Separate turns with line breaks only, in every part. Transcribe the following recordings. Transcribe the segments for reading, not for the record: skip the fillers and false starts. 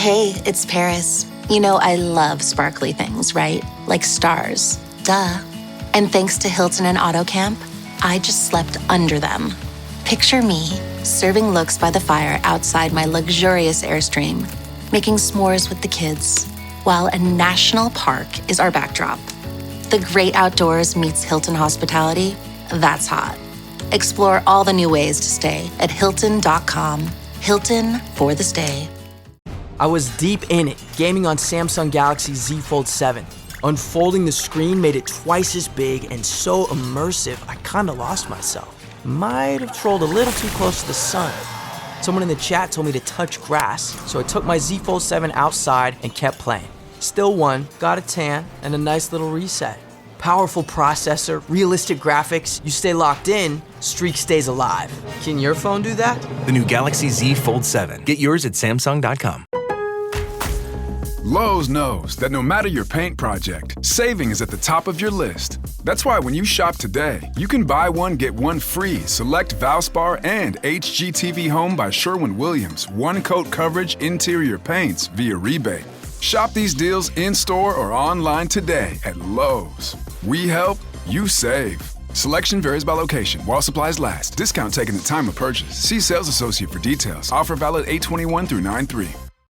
Hey, it's Paris. You know I love sparkly things, right? Like stars. Duh. And thanks to Hilton and AutoCamp, I just slept under them. Picture me, serving looks by the fire outside my luxurious Airstream, making s'mores with the kids, while a national park is our backdrop. The great outdoors meets Hilton hospitality. That's hot. Explore all the new ways to stay at Hilton.com. Hilton for the stay.
I was deep in it, gaming on Samsung Galaxy Z Fold 7. Unfolding the screen made it twice as big and so immersive, I kinda lost myself. Might have trolled a little too close to the sun. Someone in the chat told me to touch grass, so I took my Z Fold 7 outside and kept playing. Still won, got a tan, and a nice little reset. Powerful processor, realistic graphics, you stay locked in, streak stays alive. Can your phone do that?
The new Galaxy Z Fold 7. Get yours at Samsung.com.
Lowe's knows that no matter your paint project, saving is at the top of your list. That's why when you shop today, you can buy one, get one free. Select Valspar and HGTV Home by Sherwin-Williams. One coat coverage interior paints via rebate. Shop these deals in-store or online today at Lowe's. We help, you save. Selection varies by location. While supplies last. Discount taken at time of purchase. See sales associate for details. Offer valid 8/21 through 9/3.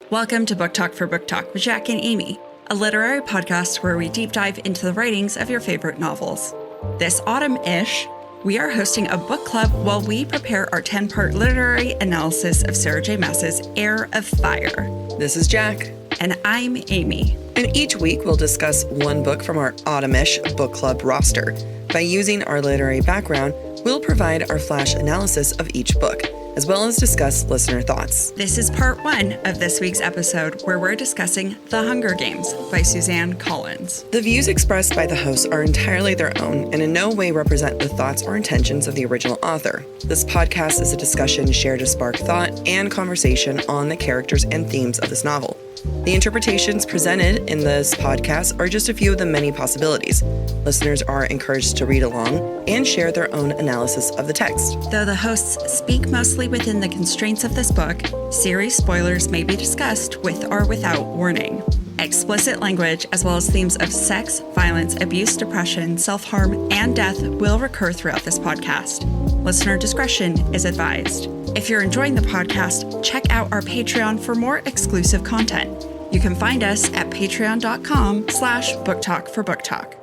Welcome to Book Talk for Book Talk with Jack and Amy, a literary podcast where we deep dive into the writings of your favorite novels. This autumn-ish, we are hosting a book club while we prepare our 10-part literary analysis of Sarah J. Maas's Heir of Fire.
This is Jack.
And I'm Amy.
And each week we'll discuss one book from our autumn-ish book club roster. By using our literary background, we'll provide our flash analysis of each book, as well as discuss listener thoughts.
This is part one of this week's episode where we're discussing The Hunger Games by Suzanne Collins.
The views expressed by the hosts are entirely their own and in no way represent the thoughts or intentions of the original author. This podcast is a discussion shared to spark thought and conversation on the characters and themes of this novel. The interpretations presented in this podcast are just a few of the many possibilities. Listeners are encouraged to read along and share their own analysis of the text.
Though the hosts speak mostly within the constraints of this book, series spoilers may be discussed with or without warning. Explicit language, as well as themes of sex, violence, abuse, depression, self-harm, and death will recur throughout this podcast. Listener discretion is advised. If you're enjoying the podcast, check out our Patreon for more exclusive content. You can find us at patreon.com/booktalkforbooktalk.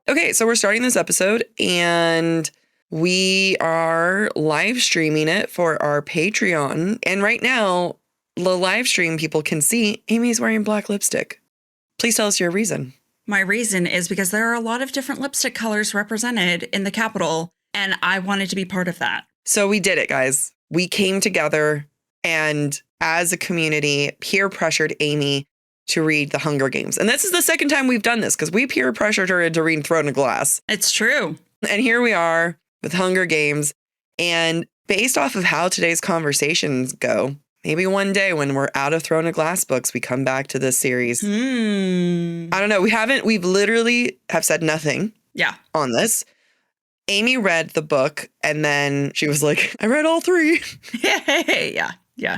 Okay, so we're starting this episode and we are live streaming it for our Patreon. And right now, the live stream people can see Amy's wearing black lipstick. Please tell us your reason.
My reason is because there are a lot of different lipstick colors represented in the Capitol, and I wanted to be part of that.
So we did it, guys. We came together and as a community peer pressured Amy to read The Hunger Games. And this is the second time we've done this because we peer pressured her into reading Throne of Glass.
It's true.
And here we are with Hunger Games. And based off of how today's conversations go, maybe one day when we're out of Throne of Glass books, we come back to this series. I don't know. We've literally have said nothing on this. Amy read the book and then she was like, I read all three.
Yeah.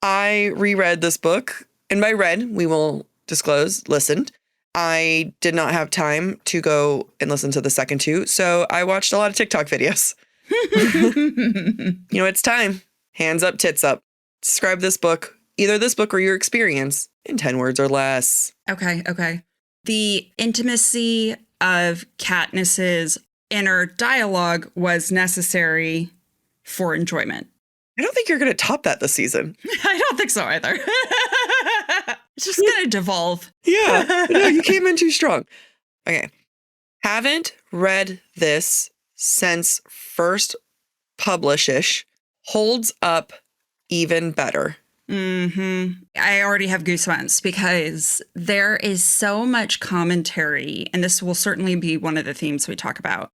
I reread this book, and by read, we will disclose, listened. I did not have time to go and listen to the second two, so I watched a lot of TikTok videos. It's time. Hands up, tits up. Describe this book, either this book or your experience, in 10 words or less.
Okay. The intimacy of Katniss's inner dialogue was necessary for enjoyment.
I don't think you're going to top that this season.
I don't think so either. It's just going to devolve.
Yeah. No, you came in too strong. Okay. Haven't read this since first publish-ish. Holds up even better.
I already have goosebumps because there is so much commentary, and this will certainly be one of the themes we talk about.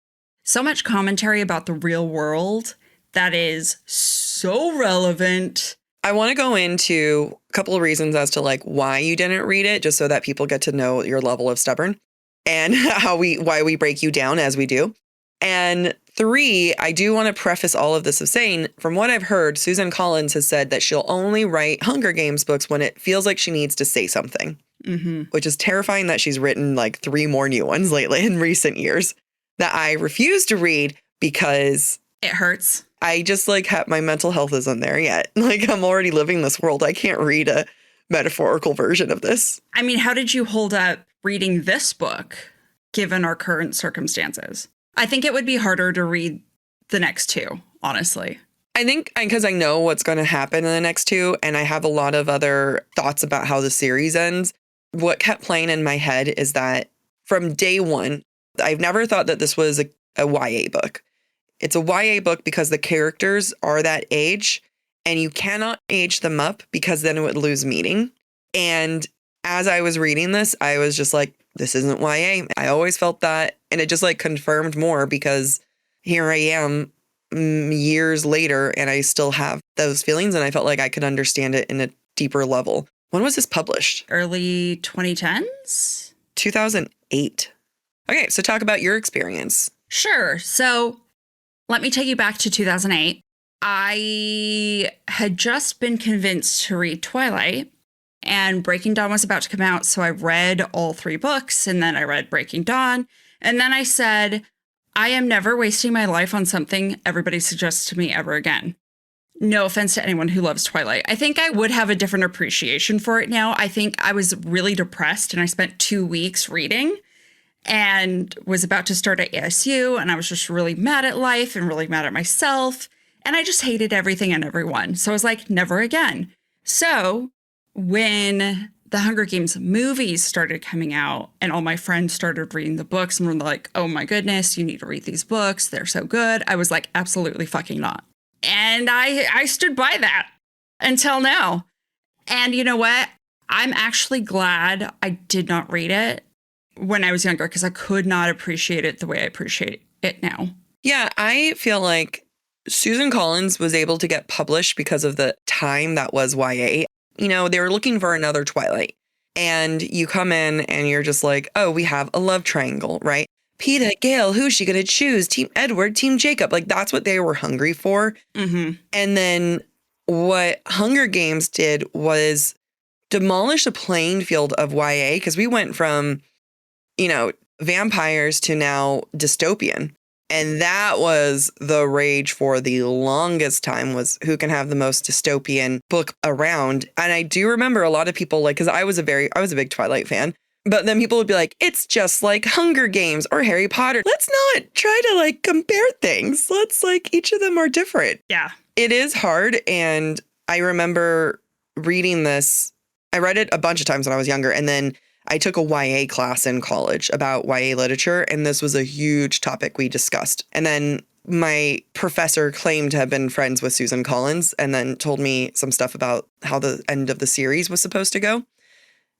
So much commentary about the real world that is so relevant.
I want to go into a couple of reasons as to why you didn't read it, just so that people get to know your level of stubborn and why we break you down as we do. And 3, I do want to preface all of this of saying, from what I've heard, Suzanne Collins has said that she'll only write Hunger Games books when it feels like she needs to say something, which is terrifying that she's written like 3 more new ones lately in recent years that I refuse to read because
it hurts.
I just like my mental health isn't there yet. Like I'm already living this world. I can't read a metaphorical version of this.
I mean, how did you hold up reading this book given our current circumstances? I think it would be harder to read the next 2, honestly.
I think because I know what's going to happen in the next 2, and I have a lot of other thoughts about how the series ends. What kept playing in my head is that from day one, I've never thought that this was a YA book. It's a YA book because the characters are that age, and you cannot age them up because then it would lose meaning. And as I was reading this, I was just like, this isn't YA. I always felt that. And it just like confirmed more because here I am years later and I still have those feelings. And I felt like I could understand it in a deeper level. When was this published?
Early 2010s?
2008. Okay, so talk about your experience.
Sure. So let me take you back to 2008. I had just been convinced to read Twilight. And Breaking Dawn was about to come out, so I read all 3 books, and then I read Breaking Dawn. And then I said, I am never wasting my life on something everybody suggests to me ever again. No offense to anyone who loves Twilight. I think I would have a different appreciation for it now. I think I was really depressed, and I spent 2 weeks reading and was about to start at ASU, and I was just really mad at life and really mad at myself. And I just hated everything and everyone. So I was like, never again. So when the Hunger Games movies started coming out and all my friends started reading the books and were like, oh my goodness, you need to read these books. They're so good. I was like, absolutely fucking not. And I stood by that until now. And you know what? I'm actually glad I did not read it when I was younger because I could not appreciate it the way I appreciate it now.
Yeah, I feel like Suzanne Collins was able to get published because of the time that was YA. You know, they were looking for another Twilight. And you come in and you're just like, oh, we have a love triangle, right? Peeta, Gale, who's she going to choose? Team Edward, Team Jacob. Like, that's what they were hungry for. And then what Hunger Games did was demolish the playing field of YA because we went from, you know, vampires to now dystopian. And that was the rage for the longest time was who can have the most dystopian book around. And I do remember a lot of people like, because I was a big Twilight fan, but then people would be like, it's just like Hunger Games or Harry Potter. Let's not try to like compare things. Let's like each of them are different.
Yeah.
It is hard. And I remember reading this. I read it a bunch of times when I was younger. And then I took a YA class in college about YA literature, and this was a huge topic we discussed. And then my professor claimed to have been friends with Suzanne Collins and then told me some stuff about how the end of the series was supposed to go,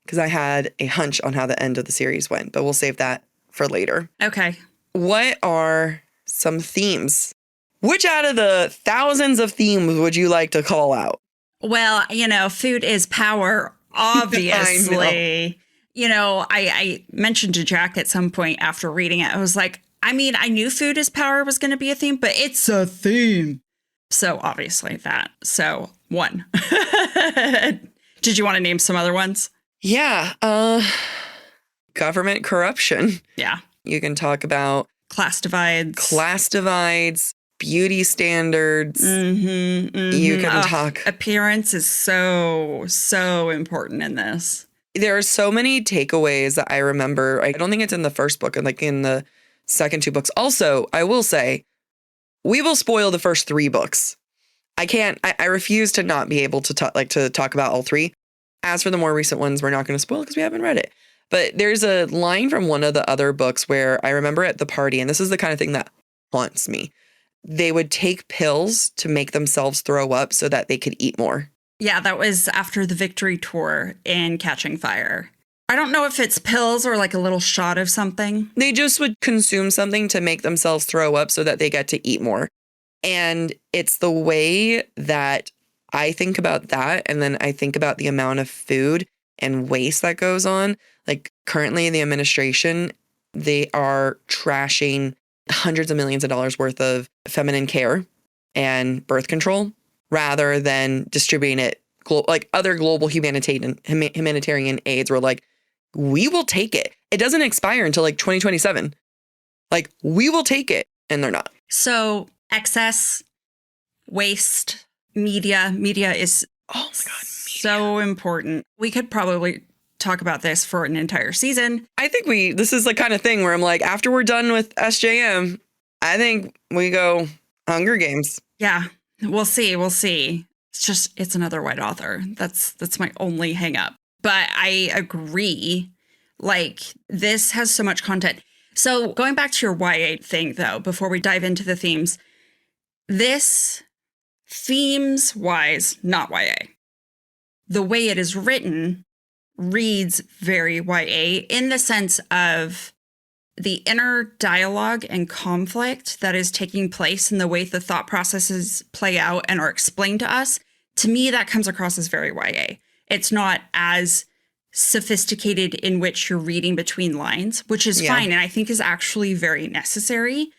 because I had a hunch on how the end of the series went, but we'll save that for later.
Okay.
What are some themes? Which out of the thousands of themes would you like to call out?
Well, you know, food is power, obviously. You know, I mentioned to Jack at some point after reading it, I was like, I mean, I knew food is power was going to be a theme, but it's a theme. So obviously that. So 1. Did you want to name some other ones?
Yeah. Government corruption.
Yeah.
You can talk about
Class divides, beauty standards. You can talk. Appearance is so important in this.
There are so many takeaways that I remember. I don't think it's in the first book and like in the second 2 books. Also, I will say, we will spoil the first 3 books. I refuse to not be able to talk about all 3. As for the more recent ones, we're not going to spoil because we haven't read it. But there's a line from one of the other books where I remember at the party, and this is the kind of thing that haunts me. They would take pills to make themselves throw up so that they could eat more.
Yeah, that was after the victory tour in Catching Fire. I don't know if it's pills or like a little shot of something.
They just would consume something to make themselves throw up so that they get to eat more. And it's the way that I think about that. And then I think about the amount of food and waste that goes on. Like currently in the administration, they are trashing hundreds of millions of dollars worth of feminine care and birth control rather than distributing it like other global humanitarian aids were like, we will take it. It doesn't expire until like 2027. Like, we will take it. And they're not.
So excess, waste, media is so important. We could probably talk about this for an entire season.
I think this is the kind of thing where I'm like, after we're done with SJM, I think we go Hunger Games.
Yeah, we'll see. It's another white author. That's my only hang up. But I agree. Like, this has so much content. So going back to your YA thing, though, before we dive into the themes, this themes-wise, not YA. The way it is written reads very YA in the sense of the inner dialogue and conflict that is taking place and the way the thought processes play out and are explained to us. To me, that comes across as very YA. It's not as sophisticated in which you're reading between lines, which is fine. And I think is actually very necessary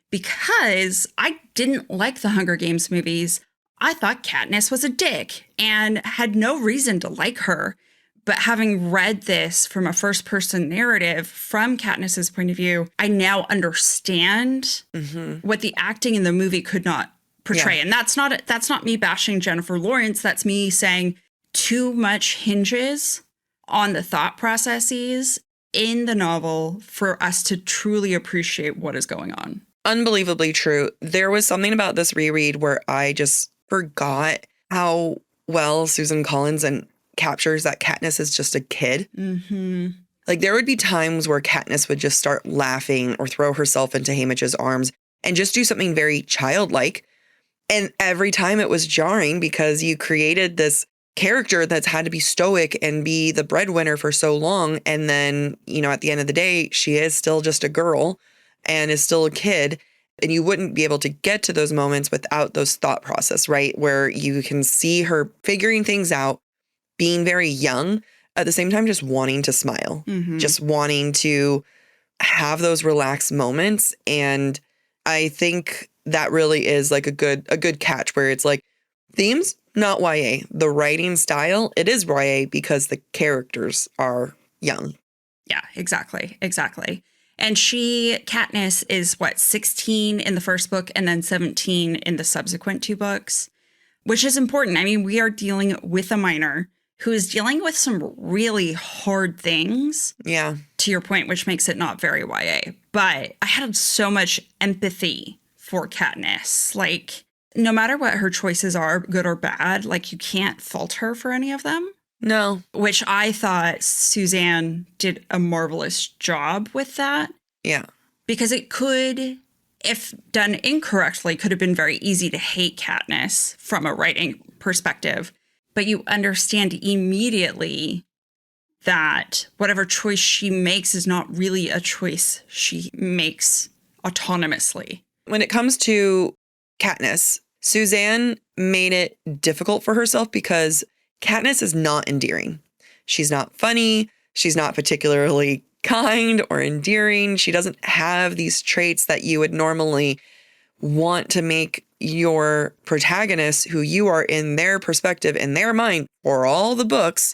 because I didn't like the Hunger Games movies. I thought Katniss was a dick and had no reason to like her. But having read this from a first person narrative from Katniss's point of view, I now understand what the acting in the movie could not portray. And that's not me bashing Jennifer Lawrence. That's me saying too much hinges on the thought processes in the novel for us to truly appreciate what is going on.
Unbelievably true. There was something about this reread where I just forgot how well Suzanne Collins captures that Katniss is just a kid. Like, there would be times where Katniss would just start laughing or throw herself into Haymitch's arms and just do something very childlike. And every time it was jarring because you created this character that's had to be stoic and be the breadwinner for so long. And then, at the end of the day, she is still just a girl and is still a kid. And you wouldn't be able to get to those moments without those thought process, right? Where you can see her figuring things out, being very young, at the same time, just wanting to smile, just wanting to have those relaxed moments. And I think that really is like a good catch where it's like themes, not YA. The writing style, it is YA because the characters are young.
Yeah, exactly. And Katniss is 16 in the first book and then 17 in the subsequent two books, which is important. I mean, we are dealing with a minor who is dealing with some really hard things.
Yeah.
To your point, which makes it not very YA. But I had so much empathy for Katniss. Like, no matter what her choices are, good or bad, like, you can't fault her for any of them.
No.
Which I thought Suzanne did a marvelous job with that.
Yeah.
Because it could, if done incorrectly, could have been very easy to hate Katniss from a writing perspective. But you understand immediately that whatever choice she makes is not really a choice she makes autonomously.
When it comes to Katniss, Suzanne made it difficult for herself because Katniss is not endearing. She's not funny. She's not particularly kind or endearing. She doesn't have these traits that you would normally want to make your protagonist, who you are in their perspective, in their mind, or all the books,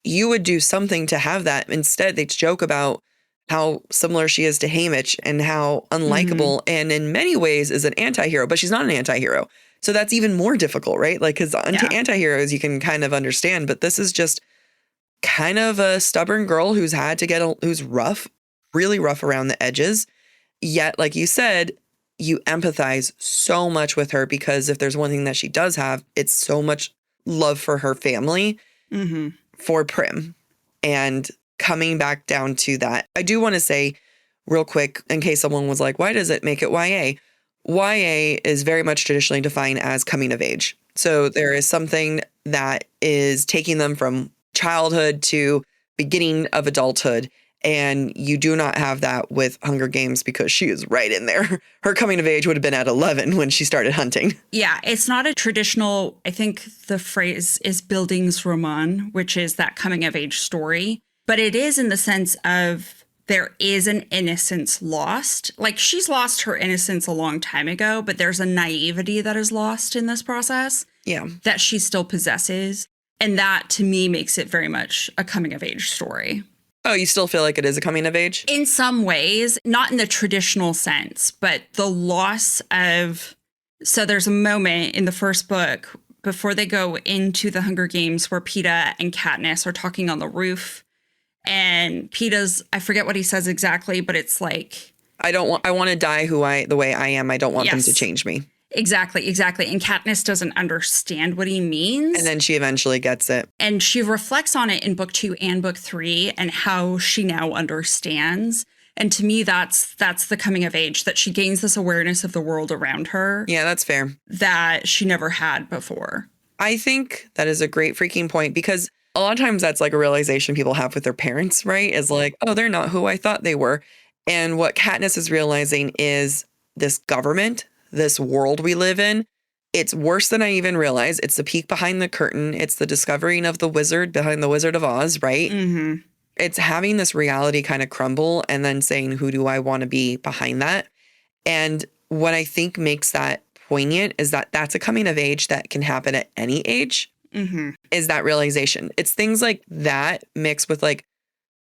you would do something to have that. Instead, they joke about how similar she is to Haymitch and how unlikable and in many ways is an anti-hero, but she's not an anti-hero. So that's even more difficult, right? Like, because anti-heroes you can kind of understand, but this is just kind of a stubborn girl who's had to who's rough, really rough around the edges. Yet, like you said, you empathize so much with her because if there's one thing that she does have, it's so much love for her family, for Prim. And coming back down to that, I do want to say real quick, in case someone was like, why does it make it YA? YA is very much traditionally defined as coming of age. So there is something that is taking them from childhood to beginning of adulthood. And you do not have that with Hunger Games because she is right in there. Her coming of age would have been at 11 when she started hunting.
Yeah, it's not a traditional, I think the phrase is Bildungsroman, which is that coming of age story. But it is in the sense of there is an innocence lost. Like, she's lost her innocence a long time ago, but there's a naivety that is lost in this process.
Yeah.
That she still possesses. And that, to me, makes it very much a coming-of-age story.
Oh, you still feel like it is a coming of age?
In some ways, not in the traditional sense, but the loss of... So there's a moment in the first book before they go into the Hunger Games where Peeta and Katniss are talking on the roof. And Peeta's, I forget what he says exactly, but it's like... I
want to die the way I am. I don't want them to change me.
Exactly. And Katniss doesn't understand what he means.
And then she eventually gets it.
And she reflects on it in book 2 and book 3 and how she now understands. And to me, that's the coming of age, that she gains this awareness of the world around her.
Yeah, that's fair.
That she never had before.
I think that is a great freaking point, because a lot of times that's like a realization people have with their parents, right? Is like, oh, they're not who I thought they were. And what Katniss is realizing is this government, this world we live in, it's worse than I even realized. It's the peek behind the curtain. It's the discovering of the wizard behind the Wizard of Oz, right?
Mm-hmm.
It's having this reality kind of crumble and then saying, who do I want to be behind that? And what I think makes that poignant is that that's a coming of age that can happen at any age, is that realization. It's things like that mixed with like,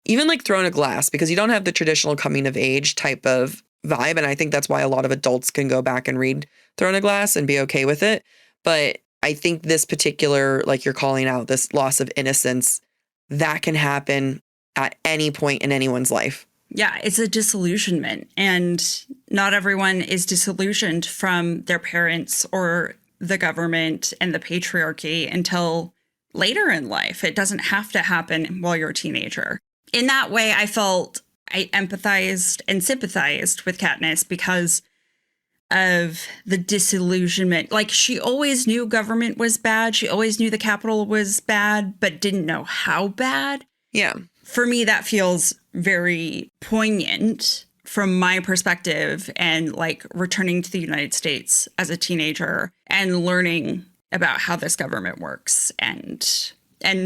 even like throwing a glass, because you don't have the traditional coming of age type of vibe. And I think that's why a lot of adults can go back and read Throne of Glass and be okay with it. But I think this particular, like you're calling out, this loss of innocence, that can happen at any point in anyone's life.
Yeah, it's a disillusionment. And not everyone is disillusioned from their parents or the government and the patriarchy until later in life. It doesn't have to happen while you're a teenager. In that way, I felt I empathized and sympathized with Katniss because of the disillusionment. Like, she always knew government was bad. She always knew the Capitol was bad, but didn't know how bad.
Yeah.
For me, that feels very poignant from my perspective, and like returning to the United States as a teenager and learning about how this government works and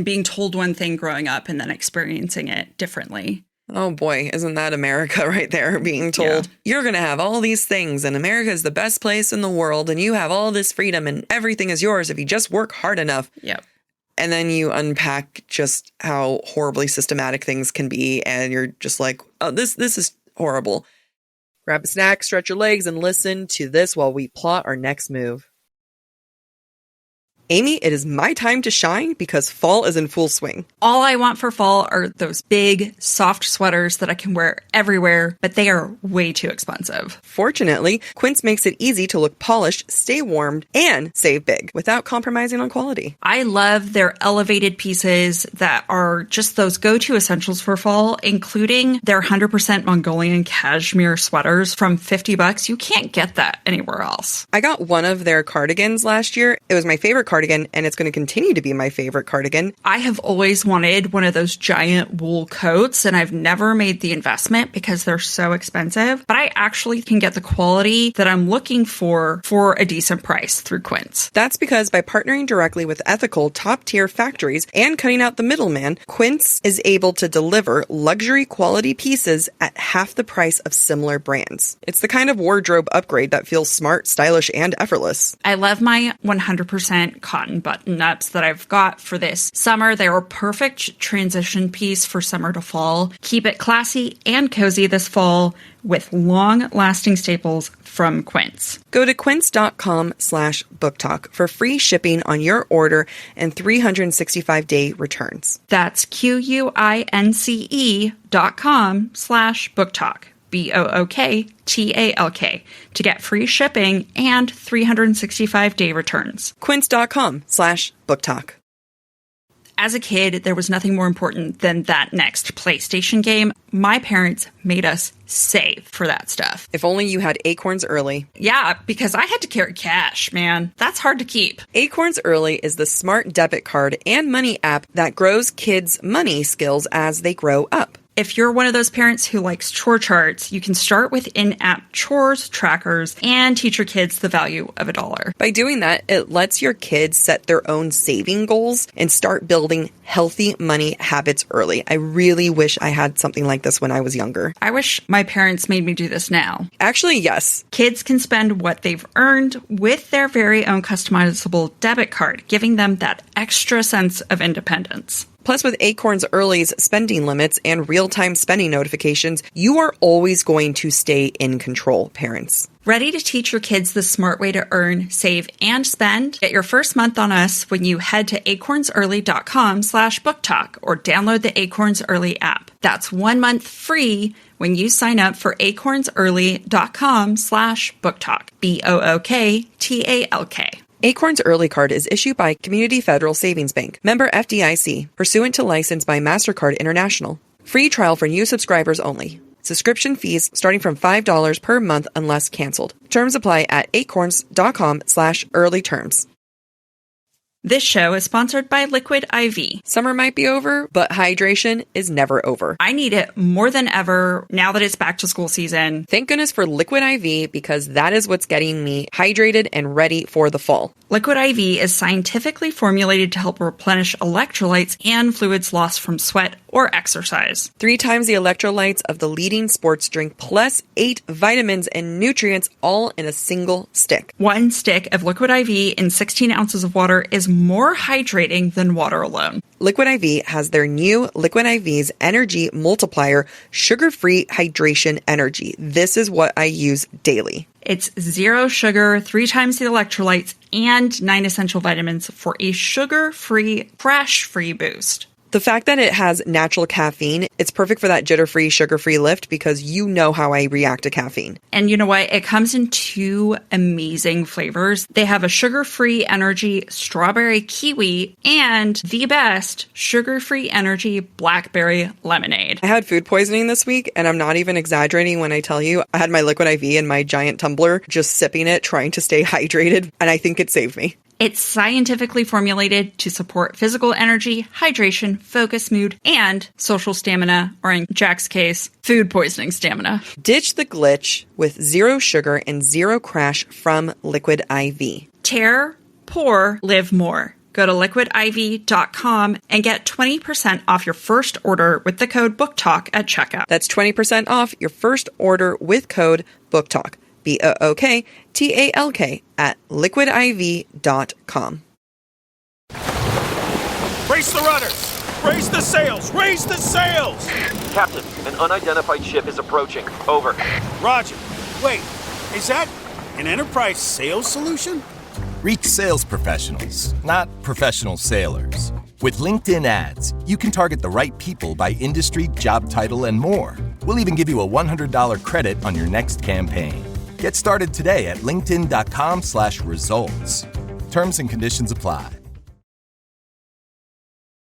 being told one thing growing up and then experiencing it differently.
Oh boy, isn't that America right there, being told you're going to have all these things and America is the best place in the world and you have all this freedom and everything is yours if you just work hard enough.
Yep.
And then you unpack just how horribly systematic things can be and you're just like, oh, this is horrible. Grab a snack, stretch your legs, and listen to this while we plot our next move. Amy, it is my time to shine because fall is in full swing.
All I want for fall are those big, soft sweaters that I can wear everywhere, but they are way too expensive.
Fortunately, Quince makes it easy to look polished, stay warmed, and save big without compromising on quality.
I love their elevated pieces that are just those go-to essentials for fall, including their 100% Mongolian cashmere sweaters from $50. You can't get that anywhere else.
I got one of their cardigans last year. It was my favorite cardigan, and it's going to continue to be my favorite cardigan.
I have always wanted one of those giant wool coats, and I've never made the investment because they're so expensive. But I actually can get the quality that I'm looking for a decent price through Quince.
That's because by partnering directly with ethical, top-tier factories and cutting out the middleman, Quince is able to deliver luxury quality pieces at half the price of similar brands. It's the kind of wardrobe upgrade that feels smart, stylish, and effortless.
I love my 100% cotton button-ups that I've got for this summer. They're a perfect transition piece for summer to fall. Keep it classy and cozy this fall with long-lasting staples from Quince.
Go to quince.com/booktalk for free shipping on your order and 365-day returns.
That's QUINCE.com/booktalk. BOOKTALK to get free shipping and 365-day returns.
Quince.com/booktalk.
As a kid, there was nothing more important than that next PlayStation game. My parents made us save for that stuff.
If only you had Acorns Early.
Yeah, because I had to carry cash, man. That's hard to keep.
Acorns Early is the smart debit card and money app that grows kids' money skills as they grow up.
If you're one of those parents who likes chore charts, you can start with in-app chores trackers and teach your kids the value of $1.
By doing that, it lets your kids set their own saving goals and start building healthy money habits early. I really wish I had something like this when I was younger.
I wish my parents made me do this now.
Actually, yes.
Kids can spend what they've earned with their very own customizable debit card, giving them that extra sense of independence.
Plus, with Acorns Early's spending limits and real-time spending notifications, you are always going to stay in control, parents.
Ready to teach your kids the smart way to earn, save, and spend? Get your first month on us when you head to acornsearly.com/booktalk or download the Acorns Early app. That's 1 month free when you sign up for acornsearly.com/booktalk. BOOKTALK.
Acorns Early Card is issued by Community Federal Savings Bank, member FDIC, pursuant to license by MasterCard International. Free trial for new subscribers only. Subscription fees starting from $5 per month unless canceled. Terms apply at acorns.com/early terms.
This show is sponsored by Liquid IV.
Summer might be over, but hydration is never over.
I need it more than ever now that it's back to school season.
Thank goodness for Liquid IV because that is what's getting me hydrated and ready for the fall.
Liquid IV is scientifically formulated to help replenish electrolytes and fluids lost from sweat or exercise.
3 times the electrolytes of the leading sports drink, plus 8 vitamins and nutrients, all in a single stick.
1 stick of Liquid IV in 16 ounces of water is more hydrating than water alone.
Liquid IV has their new Liquid IV's Energy Multiplier Sugar-Free Hydration Energy. This is what I use daily.
It's 0 sugar, 3 times the electrolytes, and 9 essential vitamins for a sugar-free, crash-free boost.
The fact that it has natural caffeine, it's perfect for that jitter-free, sugar-free lift because you know how I react to caffeine.
And you know what? It comes in 2 amazing flavors. They have a sugar-free energy strawberry kiwi and the best sugar-free energy blackberry lemonade.
I had food poisoning this week, and I'm not even exaggerating when I tell you I had my Liquid IV in my giant tumbler, just sipping it, trying to stay hydrated, and I think it saved me.
It's scientifically formulated to support physical energy, hydration, focus, mood, and social stamina, or in Jack's case, food poisoning stamina.
Ditch the glitch with 0 sugar and 0 crash from Liquid IV.
Tear, pour, live more. Go to liquidiv.com and get 20% off your first order with the code BOOKTALK at checkout.
That's 20% off your first order with code BOOKTALK. BOOKTALK at liquidiv.com.
Brace the rudders! Raise the sails! Raise the sails!
Captain, an unidentified ship is approaching. Over.
Roger. Wait, is that an enterprise sales solution?
Reach sales professionals, not professional sailors. With LinkedIn ads, you can target the right people by industry, job title, and more. We'll even give you a $100 credit on your next campaign. Get started today at linkedin.com/results. Terms and conditions apply.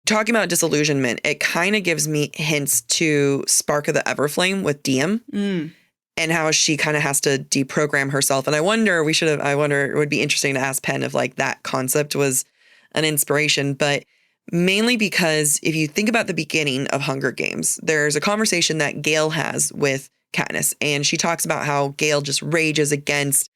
Talking about disillusionment, it kind of gives me hints to Spark of the Everflame with Diem and how she kind of has to deprogram herself. And I wonder it would be interesting to ask Penn if like that concept was an inspiration, but mainly because if you think about the beginning of Hunger Games, there's a conversation that Gale has with Katniss, and she talks about how Gale just rages against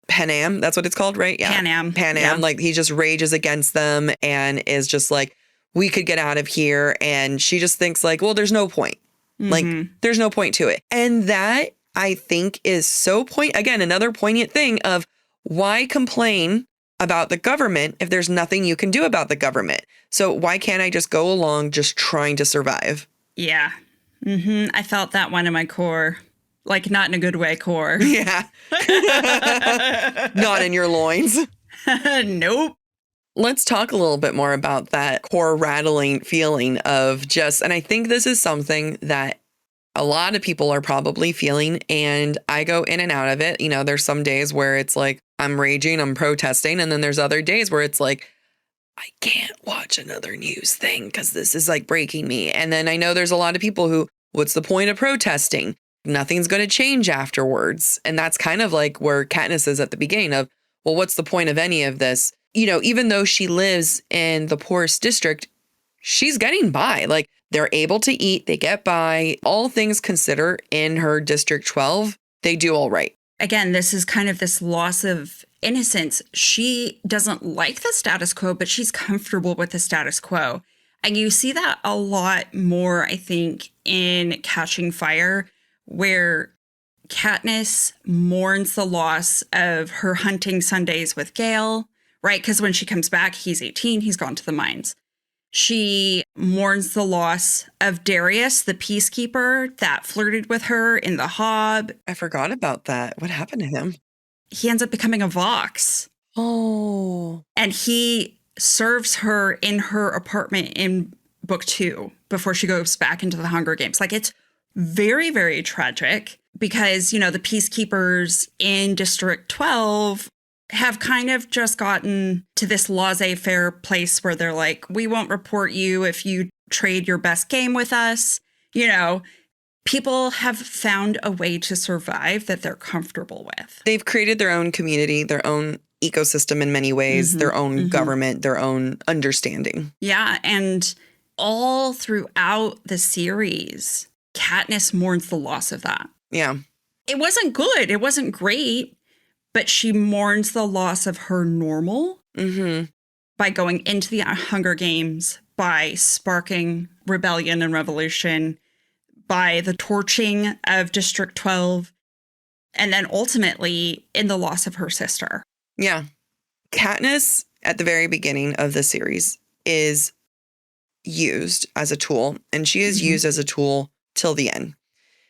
Panam. That's what it's called, right? Yeah.
Panam.
Yeah. Like he just rages against them and is just like, we could get out of here. And she just thinks like, well, there's no point. Like there's no point to it. And that I think is so again, another poignant thing of why complain about the government if there's nothing you can do about the government? So why can't I just go along just trying to survive?
Yeah. I felt that one in my core. Like, not in a good way, core.
Yeah. Not in your loins.
Nope.
Let's talk a little bit more about that core rattling feeling of just, and I think this is something that a lot of people are probably feeling, and I go in and out of it. You know, there's some days where it's like, I'm raging, I'm protesting. And then there's other days where it's like, I can't watch another news thing because this is like breaking me. And then I know there's a lot of people who, what's the point of protesting? Nothing's going to change afterwards. And that's kind of like where Katniss is at the beginning of, well, what's the point of any of this? You know, even though she lives in the poorest district, she's getting by. Like They're able to eat, they get by. All things considered in her District 12, they do all right.
Again, this is kind of this loss of innocence. She doesn't like the status quo, but she's comfortable with the status quo. And you see that a lot more, I think, in Catching Fire, where Katniss mourns the loss of her hunting Sundays with Gale, right? Because when she comes back, he's 18, he's gone to the mines. She mourns the loss of Darius, the peacekeeper that flirted with her in the Hob.
I forgot about that. What happened to him?
He ends up becoming a Vox.
Oh.
And he serves her in her apartment in book 2 before she goes back into the Hunger Games. Like, it's very, very tragic because, you know, the peacekeepers in District 12 have kind of just gotten to this laissez-faire place where they're like, we won't report you if you trade your best game with us. You know, people have found a way to survive that they're comfortable with.
They've created their own community, their own ecosystem in many ways, their own government, their own understanding.
Yeah, and all throughout the series, Katniss mourns the loss of that.
Yeah.
It wasn't good. It wasn't great. But she mourns the loss of her normal by going into the Hunger Games, by sparking rebellion and revolution, by the torching of District 12, and then ultimately in the loss of her sister.
Yeah. Katniss, at the very beginning of the series, is used as a tool, and she is used as a tool till the end.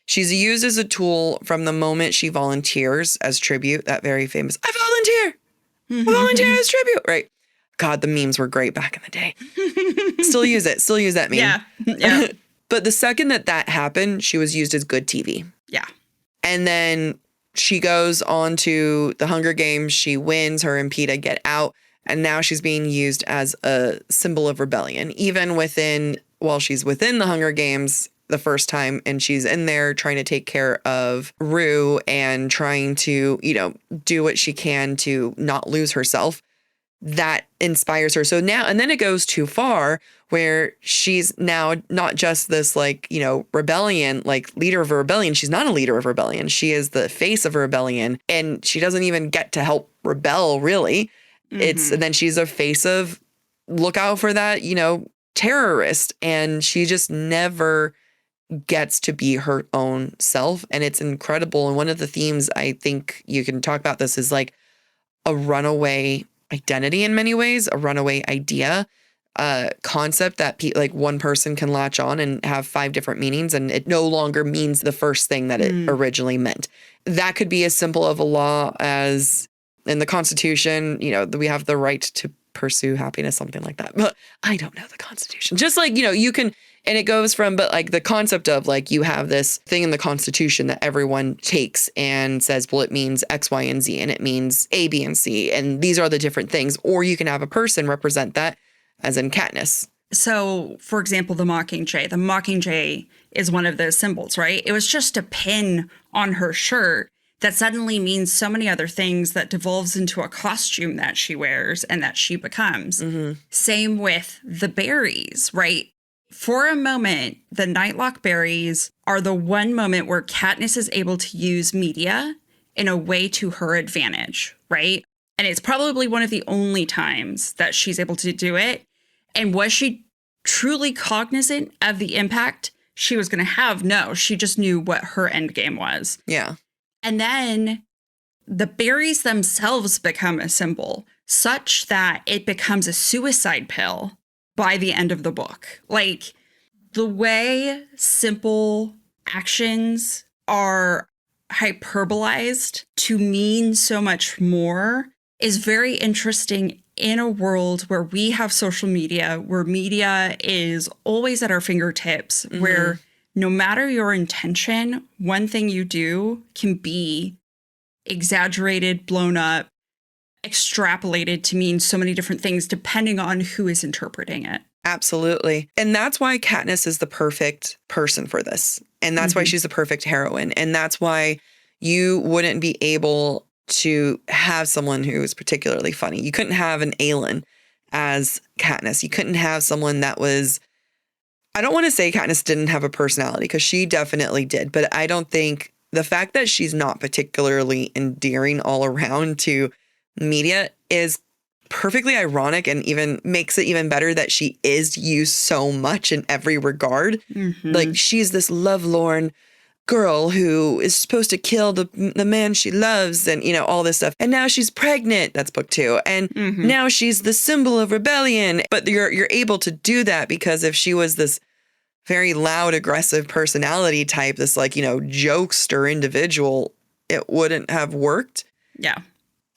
She's used as a tool from the moment she volunteers as tribute, that very famous, I volunteer! I volunteer as tribute, right? God, the memes were great back in the day. Still use it. Still use that meme.
Yeah.
But the second that happened, she was used as good TV.
Yeah.
And then she goes on to the Hunger Games. She wins. Her and Peeta get out. And now she's being used as a symbol of rebellion. Even while she's within the Hunger Games the first time, and she's in there trying to take care of Rue and trying to, you know, do what she can to not lose herself. That inspires her. So now, and then it goes too far where she's now not just this, like, you know, rebellion, like leader of a rebellion. She's not a leader of rebellion. She is the face of a rebellion, and she doesn't even get to help rebel, really. And then she's a face of, look out for that, you know, terrorist. And she just never gets to be her own self. And it's incredible. And one of the themes I think you can talk about this is like a runaway identity in many ways, a runaway idea, concept that like one person can latch on and have 5 different meanings, and it no longer means the first thing that it originally meant. That could be as simple of a law as in the Constitution, you know, we have the right to pursue happiness, something like that. But I don't know the Constitution. Just like, you know, you can, and it goes from, but like the concept of like, you have this thing in the Constitution that everyone takes and says, well, it means X, Y, and Z, and it means A, B, and C, and these are the different things. Or you can have a person represent that, as in Katniss.
So, for example, the Mockingjay. The Mockingjay is one of those symbols, right? It was just a pin on her shirt that suddenly means so many other things that devolves into a costume that she wears and that she becomes. Same with the berries, right? For a moment, the Nightlock berries are the one moment where Katniss is able to use media in a way to her advantage, right? And it's probably one of the only times that she's able to do it. And was she truly cognizant of the impact she was going to have? No, she just knew what her end game was.
Yeah.
And then the berries themselves become a symbol such that it becomes a suicide pill by the end of the book. Like, the way simple actions are hyperbolized to mean so much more is very interesting in a world where we have social media, where media is always at our fingertips, where no matter your intention, one thing you do can be exaggerated, blown up, extrapolated to mean so many different things depending on who is interpreting it.
Absolutely. And that's why Katniss is the perfect person for this. And that's why she's the perfect heroine. And that's why you wouldn't be able to have someone who is particularly funny. You couldn't have an Aelin as Katniss. You couldn't have someone that was I don't want to say Katniss didn't have a personality because she definitely did, but I don't think the fact that she's not particularly endearing all around to media is perfectly ironic and even makes it even better that she is used so much in every regard.
Mm-hmm.
Like she's this lovelorn girl who is supposed to kill the man she loves and, you know, all this stuff. And now she's pregnant. That's book 2. And now she's the symbol of rebellion. But you're able to do that because if she was this very loud, aggressive personality type, this like, you know, jokester individual, it wouldn't have worked.
Yeah.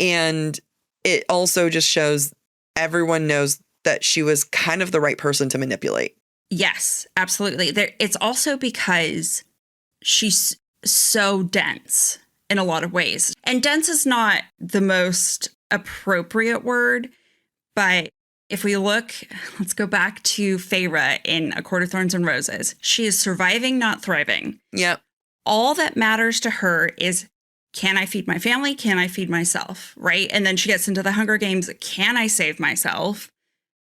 And it also just shows everyone knows that she was kind of the right person to manipulate.
Yes, absolutely. It's also because she's so dense in a lot of ways. And dense is not the most appropriate word, but if we look, let's go back to Feyre in A Court of Thorns and Roses. She is surviving, not thriving.
Yep.
All that matters to her is, can I feed my family? Can I feed myself? Right? And then she gets into the Hunger Games. Can I save myself?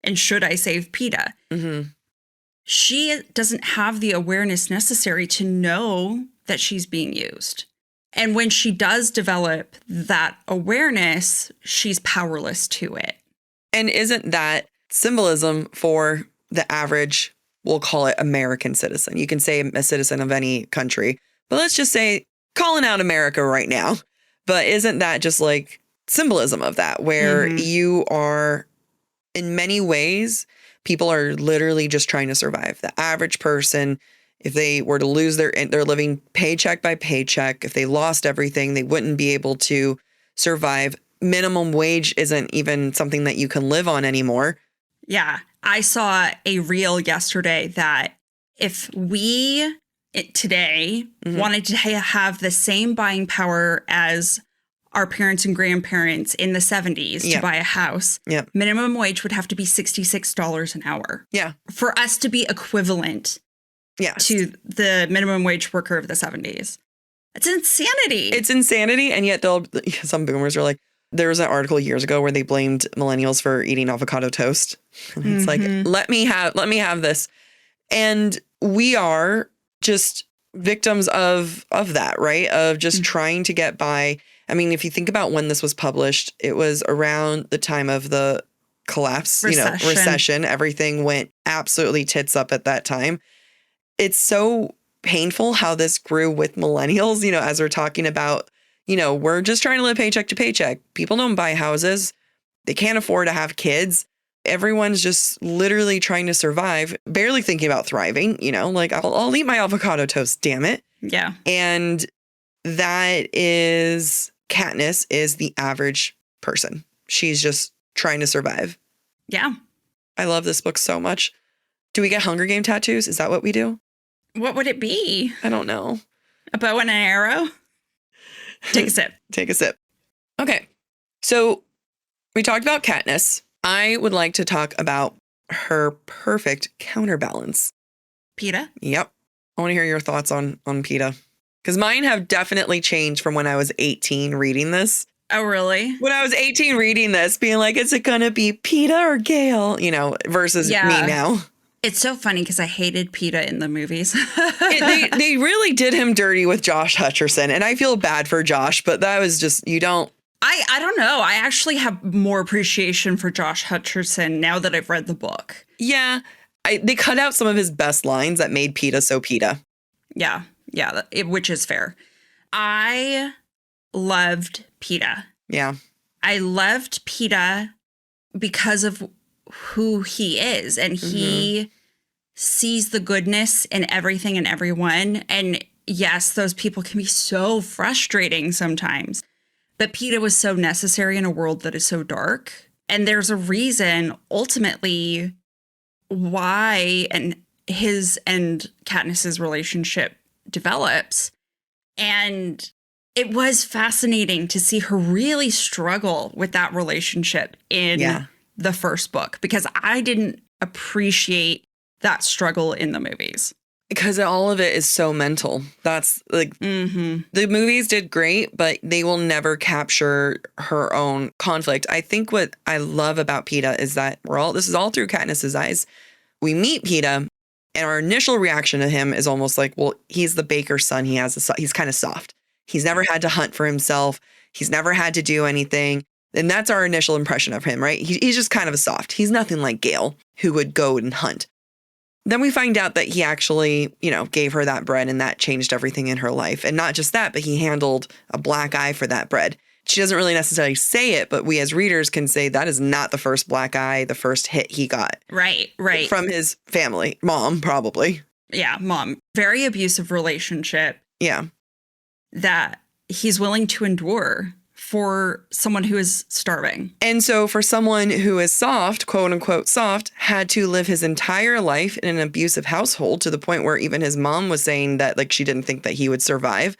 And should I save Peeta?
Mm-hmm.
She doesn't have the awareness necessary to know that she's being used. And when she does develop that awareness, she's powerless to it.
And isn't that symbolism for the average, we'll call it American citizen? You can say a citizen of any country, but let's just say calling out America right now. But isn't that just like symbolism of that, where you are, in many ways, people are literally just trying to survive. The average person, if they were to lose they're living paycheck by paycheck. If they lost everything, they wouldn't be able to survive. Minimum wage isn't even something that you can live on anymore.
Yeah. I saw a reel yesterday that if we today wanted to have the same buying power as our parents and grandparents in the 70s to buy a house, minimum wage would have to be $66 an hour.
Yeah.
For us to be equivalent to the minimum wage worker of the 70s. It's insanity.
It's insanity. And yet some boomers are like, there was an article years ago where they blamed millennials for eating avocado toast. It's like, let me have this. And we are just victims of that, right? Of just trying to get by. I mean, if you think about when this was published, it was around the time of the collapse, recession. Everything went absolutely tits up at that time. It's so painful how this grew with millennials, as we're talking about, we're just trying to live paycheck to paycheck. People don't buy houses. They can't afford to have kids. Everyone's just literally trying to survive, barely thinking about thriving, like I'll eat my avocado toast, damn it.
Yeah.
And that is, Katniss is the average person. She's just trying to survive.
Yeah.
I love this book so much. Do we get Hunger Game tattoos? Is that what we do?
What would it be?
I don't know.
A bow and an arrow? Take a sip.
Take a sip. Okay. So we talked about Katniss. I would like to talk about her perfect counterbalance.
Peeta?
Yep. I want to hear your thoughts on Peeta. Because mine have definitely changed from when I was 18 reading this.
Oh, really?
When I was 18 reading this, being like, is it going to be Peeta or Gale? Versus me now.
It's so funny because I hated Peeta in the movies.
They really did him dirty with Josh Hutcherson. And I feel bad for Josh, but that was just, I
don't know. I actually have more appreciation for Josh Hutcherson now that I've read the book.
Yeah. They cut out some of his best lines that made Peeta so Peeta.
Yeah. Yeah. Which is fair. I loved Peeta.
Yeah.
I loved Peeta because of who he is. And he sees the goodness in everything and everyone. And yes, those people can be so frustrating sometimes. But Peeta was so necessary in a world that is so dark. And there's a reason, ultimately, why his and Katniss's relationship develops. And it was fascinating to see her really struggle with that relationship in the first book, because I didn't appreciate that struggle in the movies.
Because all of it is so mental. That's like, the movies did great, but they will never capture her own conflict. I think what I love about Peeta is that this is all through Katniss's eyes. We meet Peeta And our initial reaction to him is almost like, well, he's the baker's son. He's kind of soft. He's never had to hunt for himself. He's never had to do anything. And that's our initial impression of him, right? He's just kind of a soft. He's nothing like Gale, who would go and hunt. Then we find out that he actually, gave her that bread and that changed everything in her life. And not just that, but he handled a black eye for that bread. She doesn't really necessarily say it, but we as readers can say that is not the first black eye, the first hit he got.
Right.
From his family. Mom, probably.
Yeah, mom. Very abusive relationship.
Yeah.
That he's willing to endure for someone who is starving.
And so for someone who is soft, quote unquote soft, had to live his entire life in an abusive household to the point where even his mom was saying that like she didn't think that he would survive.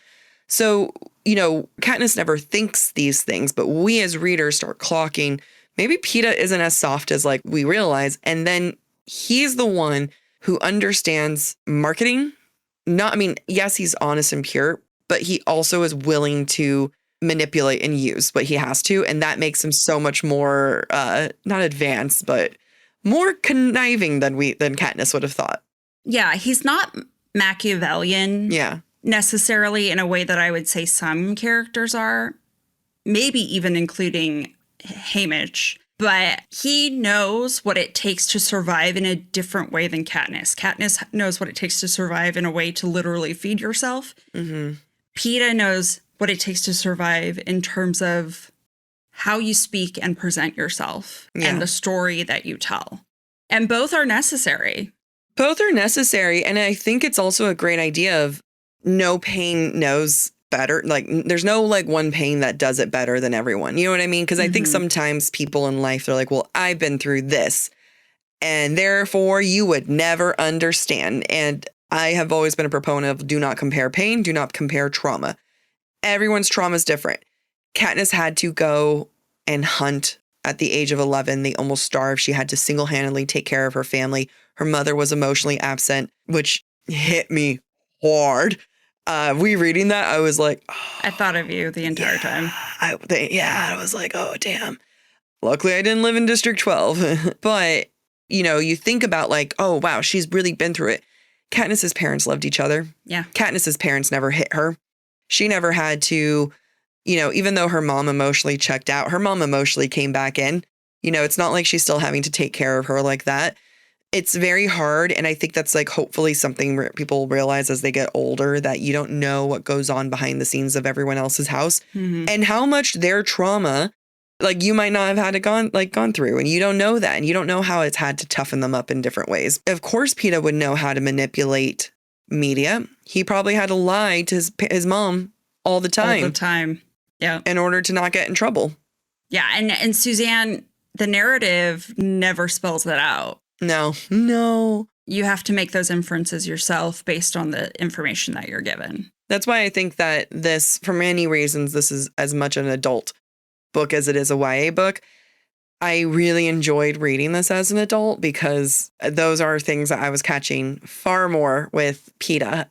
So, Katniss never thinks these things, but we as readers start clocking, maybe Peeta isn't as soft as like we realize. And then he's the one who understands marketing. Yes, he's honest and pure, but he also is willing to manipulate and use what he has to. And that makes him so much more, not advanced, but more conniving than Katniss would have thought.
Yeah, he's not Machiavellian.
Yeah.
Necessarily in a way that I would say some characters are, maybe even including Haymitch. But he knows what it takes to survive in a different way than Katniss. Katniss knows what it takes to survive in a way to literally feed yourself. Mm-hmm. Peeta knows what it takes to survive in terms of how you speak and present yourself and the story that you tell. And both are necessary.
Both are necessary. And I think it's also a great idea of no pain knows better. Like there's no like one pain that does it better than everyone. You know what I mean? Because I think sometimes people in life, they're like, well, I've been through this and therefore you would never understand. And I have always been a proponent of do not compare pain, do not compare trauma. Everyone's trauma is different. Katniss had to go and hunt at the age of 11. They almost starved. She had to single-handedly take care of her family. Her mother was emotionally absent, which hit me hard. Rereading that, I was like, oh,
I thought of you the entire time.
I was like, oh, damn. Luckily, I didn't live in District 12. But, you think about like, oh, wow, she's really been through it. Katniss's parents loved each other.
Yeah.
Katniss's parents never hit her. She never had to, even though her mom emotionally checked out, her mom emotionally came back in. It's not like she's still having to take care of her like that. It's very hard. And I think that's like hopefully something people realize as they get older, that you don't know what goes on behind the scenes of everyone else's house and how much their trauma, like you might not have had gone through, and you don't know that. And you don't know how it's had to toughen them up in different ways. Of course, Peeta would know how to manipulate media. He probably had to lie to his mom all the time.
All the time. Yeah.
In order to not get in trouble.
Yeah. And Suzanne, the narrative never spells that out.
No.
You have to make those inferences yourself based on the information that you're given.
That's why I think that this, for many reasons, this is as much an adult book as it is a YA book. I really enjoyed reading this as an adult because those are things that I was catching far more with Peeta.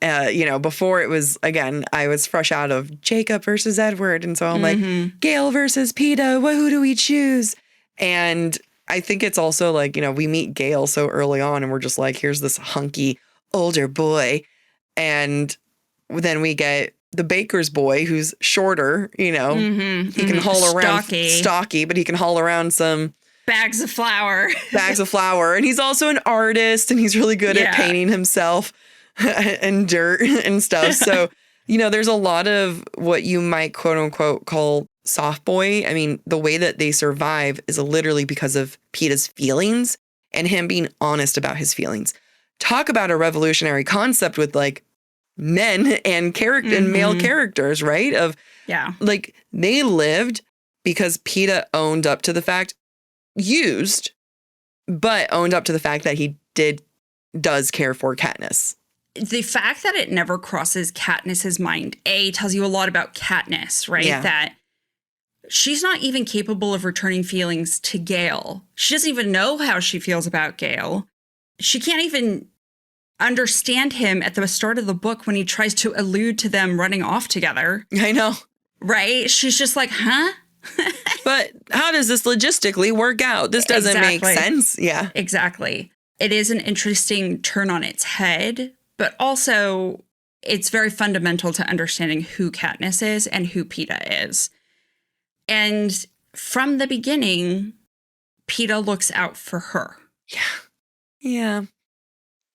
Before it was, again, I was fresh out of Jacob versus Edward. And so I'm like, Gale versus Peeta, who do we choose? And I think it's also like, we meet Gale so early on and we're just like, here's this hunky older boy. And then we get the baker's boy who's shorter, he can haul around stocky, but he can haul around some
bags of flour.
And he's also an artist and he's really good at painting himself and dirt and stuff. So, there's a lot of what you might quote unquote call soft boy. I mean, the way that they survive is literally because of Peeta's feelings and him being honest about his feelings. Talk about a revolutionary concept with like men and and male characters, right? Like they lived because Peeta owned up to the fact, but owned up to the fact that he does care for Katniss.
The fact that it never crosses Katniss's mind, tells you a lot about Katniss, right?
Yeah.
That she's not even capable of returning feelings to Gale. She doesn't even know how she feels about Gale. She can't even understand him at the start of the book when he tries to allude to them running off together.
I know.
Right? She's just like, huh?
But how does this logistically work out? This doesn't make sense. Yeah.
Exactly. it is an interesting turn on its head, but also it's very fundamental to understanding who Katniss is and who Peeta is. And from the beginning, Peeta looks out for her.
Yeah.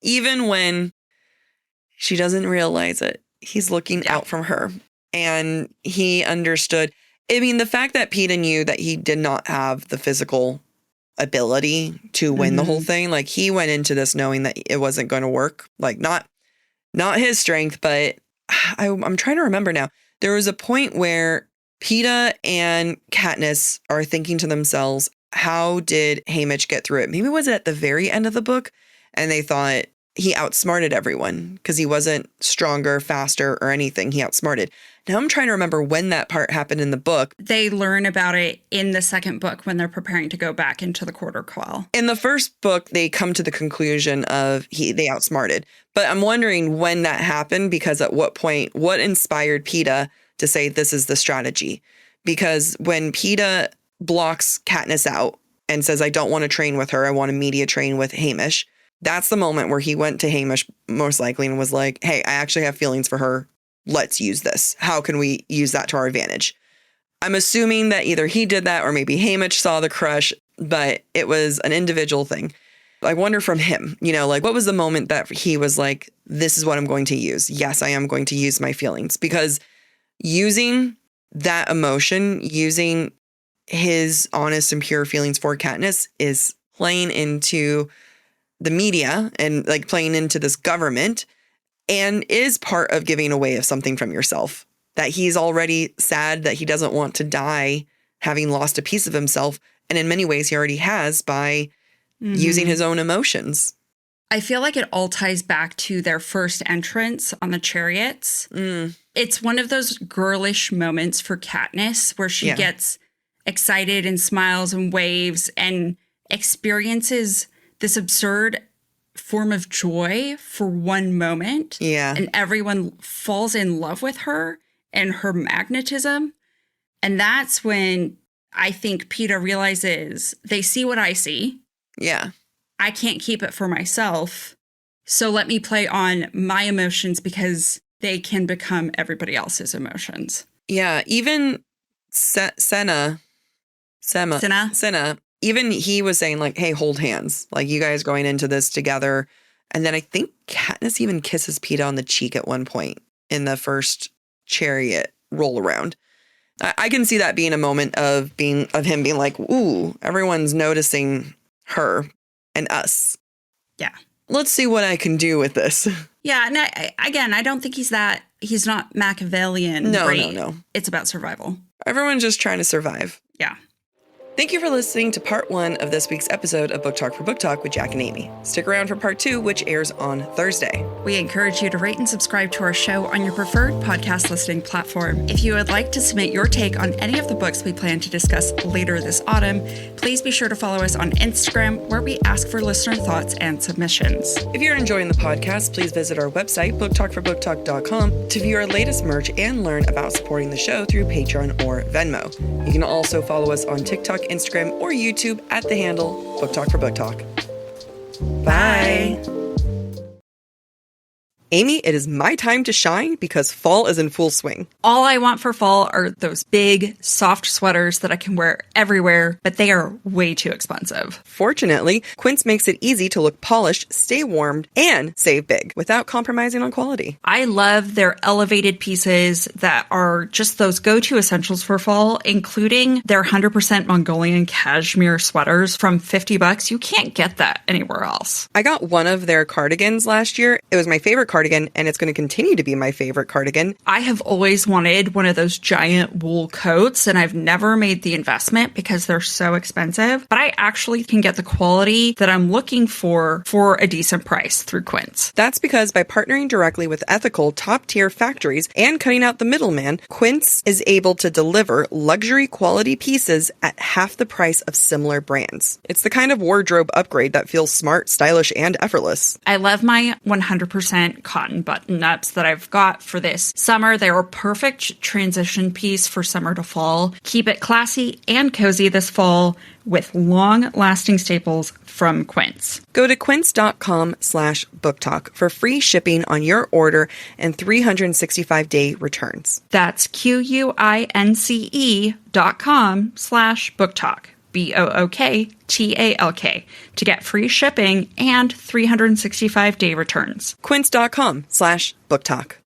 Even when she doesn't realize it, he's looking out from her. And he understood. I mean, the fact that Peeta knew that he did not have the physical ability to win the whole thing, like he went into this knowing that it wasn't going to work. Like not his strength, but I'm trying to remember now. There was a point where Peeta and Katniss are thinking to themselves, how did Haymitch get through it? Maybe was it at the very end of the book? And they thought he outsmarted everyone because he wasn't stronger, faster, or anything. He outsmarted. Now I'm trying to remember when that part happened in the book.
They learn about it in the second book when they're preparing to go back into the Quarter Quell.
In the first book, they come to the conclusion of they outsmarted. But I'm wondering when that happened, because at what point, what inspired Peeta to say this is the strategy? Because when Peeta blocks Katniss out and says, I don't want to train with her, I want to media train with Haymitch, that's the moment where he went to Haymitch most likely and was like, hey, I actually have feelings for her. Let's use this. How can we use that to our advantage? I'm assuming that either he did that or maybe Haymitch saw the crush, but it was an individual thing. I wonder from him, like what was the moment that he was like, this is what I'm going to use. Yes, I am going to use my feelings, because using that emotion, using his honest and pure feelings for Katniss is playing into the media and like playing into this government, and is part of giving away of something from yourself, that he's already sad that he doesn't want to die having lost a piece of himself. And in many ways he already has by using his own emotions.
I feel like it all ties back to their first entrance on the chariots. It's one of those girlish moments for Katniss where she gets excited and smiles and waves and experiences this absurd form of joy for one moment. Yeah. And everyone falls in love with her and her magnetism. And that's when I think Peeta realizes they see what I see. Yeah. I can't keep it for myself. So let me play on my emotions because they can become everybody else's emotions.
Yeah. Even Senna, even he was saying like, hey, hold hands. Like you guys going into this together. And then I think Katniss even kisses Peeta on the cheek at one point in the first chariot roll around. I can see that being a moment of him being like, ooh, everyone's noticing her and us. Yeah. Let's see what I can do with this.
Yeah. And I don't think he's not Machiavellian.
No.
It's about survival.
Everyone's just trying to survive.
Yeah.
Thank you for listening to part 1 of this week's episode of Book Talk for Book Talk with Jack and Amy. Stick around for part 2, which airs on Thursday.
We encourage you to rate and subscribe to our show on your preferred podcast listening platform. If you would like to submit your take on any of the books we plan to discuss later this autumn, please be sure to follow us on Instagram, where we ask for listener thoughts and submissions.
If you're enjoying the podcast, please visit our website, booktalkforbooktalk.com, to view our latest merch and learn about supporting the show through Patreon or Venmo. You can also follow us on TikTok, Instagram, or YouTube at the handle Book Talk for Book Talk. Bye. Amy, it is my time to shine because fall is in full swing.
All I want for fall are those big, soft sweaters that I can wear everywhere, but they are way too expensive.
Fortunately, Quince makes it easy to look polished, stay warmed, and save big without compromising on quality.
I love their elevated pieces that are just those go-to essentials for fall, including their 100% Mongolian cashmere sweaters from $50. You can't get that anywhere else.
I got one of their cardigans last year. It was my favorite cardigan, and it's going to continue to be my favorite cardigan.
I have always wanted one of those giant wool coats, and I've never made the investment because they're so expensive, but I actually can get the quality that I'm looking for a decent price through Quince.
That's because by partnering directly with ethical, top-tier factories and cutting out the middleman, Quince is able to deliver luxury quality pieces at half the price of similar brands. It's the kind of wardrobe upgrade that feels smart, stylish, and effortless.
I love my 100% cotton button-ups that I've got for this summer. They were a perfect transition piece for summer to fall. Keep it classy and cozy this fall with long-lasting staples from Quince.
Go to quince.com/booktalk for free shipping on your order and 365-day returns.
That's QUINCE.com/booktalk. BOOKTALK to get free shipping and 365-day returns.
Quince.com/booktalk.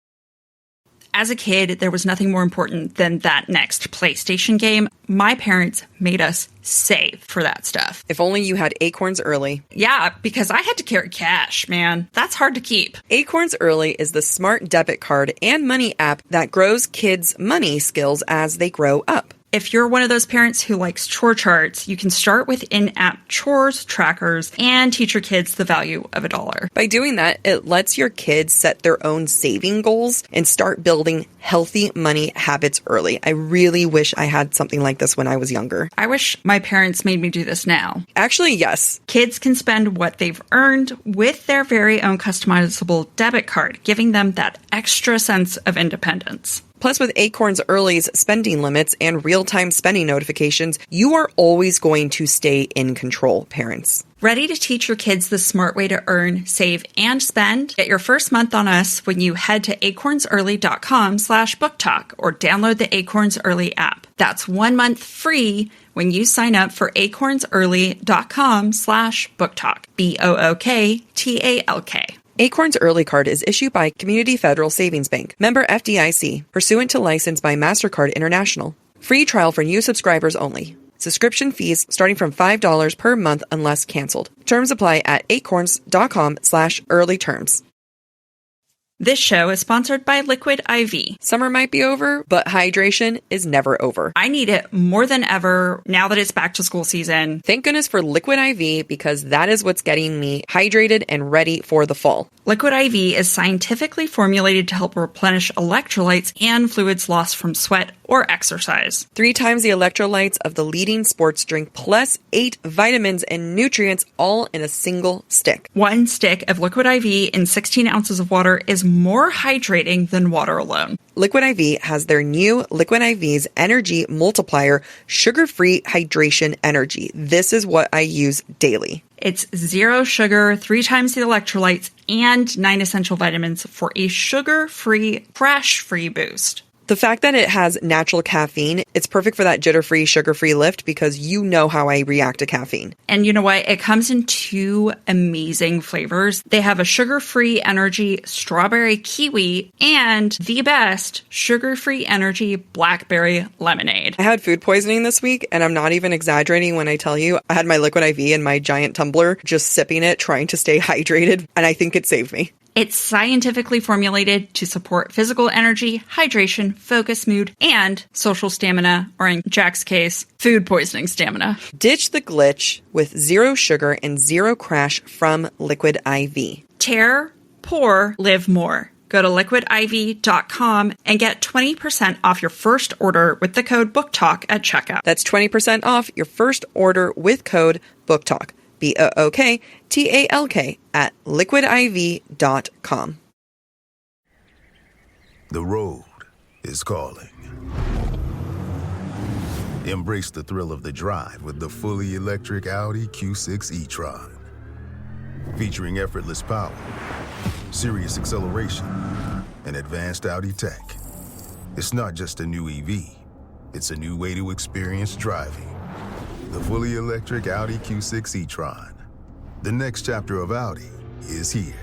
As a kid, there was nothing more important than that next PlayStation game. My parents made us save for that stuff.
If only you had Acorns Early.
Yeah, because I had to carry cash, man. That's hard to keep.
Acorns Early is the smart debit card and money app that grows kids' money skills as they grow up.
If you're one of those parents who likes chore charts, you can start with in-app chores trackers and teach your kids the value of $1.
By doing that, it lets your kids set their own saving goals and start building healthy money habits early. I really wish I had something like this when I was younger.
I wish my parents made me do this now.
Actually, yes.
Kids can spend what they've earned with their very own customizable debit card, giving them that extra sense of independence.
Plus, with Acorns Early's spending limits and real-time spending notifications, you are always going to stay in control, parents.
Ready to teach your kids the smart way to earn, save, and spend? Get your first month on us when you head to acornsearly.com/booktalk or download the Acorns Early app. That's 1 month free when you sign up for acornsearly.com/booktalk. BOOKTALK.
Acorns Early Card is issued by Community Federal Savings Bank, member FDIC, pursuant to license by MasterCard International. Free trial for new subscribers only. Subscription fees starting from $5 per month unless canceled. Terms apply at acorns.com/early terms.
This show is sponsored by Liquid IV.
Summer might be over, but hydration is never over.
I need it more than ever now that it's back to school season.
Thank goodness for Liquid IV because that is what's getting me hydrated and ready for the fall.
Liquid IV is scientifically formulated to help replenish electrolytes and fluids lost from sweat or exercise.
3 times the electrolytes of the leading sports drink, plus 8 vitamins and nutrients, all in a single stick.
1 stick of Liquid IV in 16 ounces of water is more hydrating than water alone.
Liquid IV has their new Liquid IV's Energy Multiplier Sugar-Free Hydration Energy. This is what I use daily.
It's 0 sugar, 3 times the electrolytes, and 9 essential vitamins for a sugar-free, crash-free boost.
The fact that it has natural caffeine, it's perfect for that jitter-free, sugar-free lift because you know how I react to caffeine.
And you know what? It comes in 2 amazing flavors. They have a sugar-free energy strawberry kiwi and the best sugar-free energy blackberry lemonade.
I had food poisoning this week, and I'm not even exaggerating when I tell you I had my Liquid IV in my giant tumbler, just sipping it, trying to stay hydrated, and I think it saved me.
It's scientifically formulated to support physical energy, hydration, focus, mood, and social stamina, or in Jack's case, food poisoning stamina.
Ditch the glitch with 0 sugar and 0 crash from Liquid IV.
Tear, pour, live more. Go to liquidiv.com and get 20% off your first order with the code BOOKTALK at checkout.
That's 20% off your first order with code BOOKTALK. BOOKTALK at liquidiv.com.
The road is calling. Embrace the thrill of the drive with the fully electric Audi Q6 e-tron. Featuring effortless power, serious acceleration, and advanced Audi tech. It's not just a new EV, it's a new way to experience driving. The fully electric Audi Q6 e-tron. The next chapter of Audi is here.